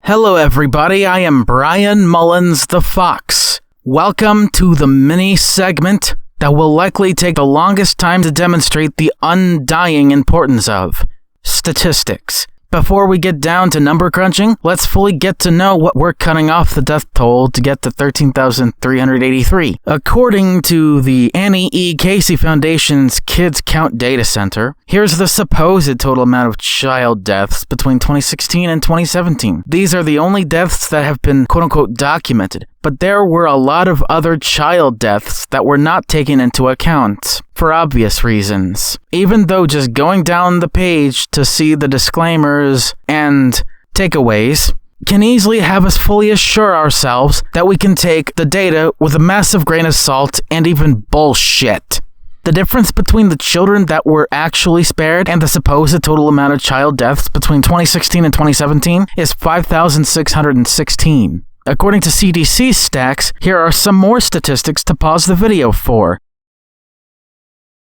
Hello everybody, I am Brian Mullins the Fox. Welcome to the mini segment that will likely take the longest time to demonstrate the undying importance of statistics. Before we get down to number crunching, let's fully get to know what we're cutting off the death toll to get to 13,383. According to the Annie E. Casey Foundation's Kids Count Data Center, here's the supposed total amount of child deaths between 2016 and 2017. These are the only deaths that have been quote-unquote documented, but there were a lot of other child deaths that were not taken into account, for obvious reasons. Even though just going down the page to see the disclaimers and takeaways can easily have us fully assure ourselves that we can take the data with a massive grain of salt and even bullshit. The difference between the children that were actually spared and the supposed total amount of child deaths between 2016 and 2017 is 5,616. According to CDC stacks, here are some more statistics to pause the video for.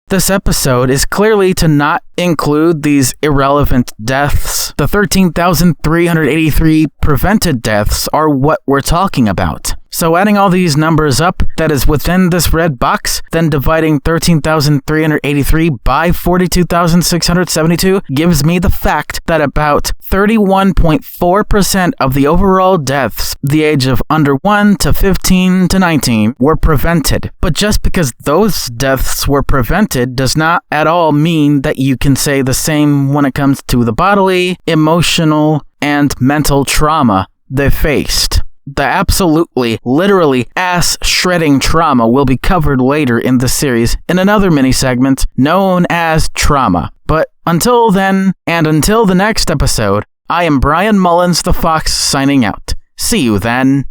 This episode is clearly to not include these irrelevant deaths. The 13,383 prevented deaths are what we're talking about. So adding all these numbers up, that is within this red box, then dividing 13,383 by 42,672 gives me the fact that about 31.4% of the overall deaths, the age of under 1 to 15 to 19, were prevented. But just because those deaths were prevented does not at all mean that you can say the same when it comes to the bodily, emotional, and mental trauma they faced. The absolutely, literally ass-shredding trauma will be covered later in the series in another mini-segment known as Trauma. But until then, and until the next episode, I am Brian Mullins the Fox signing out. See you then.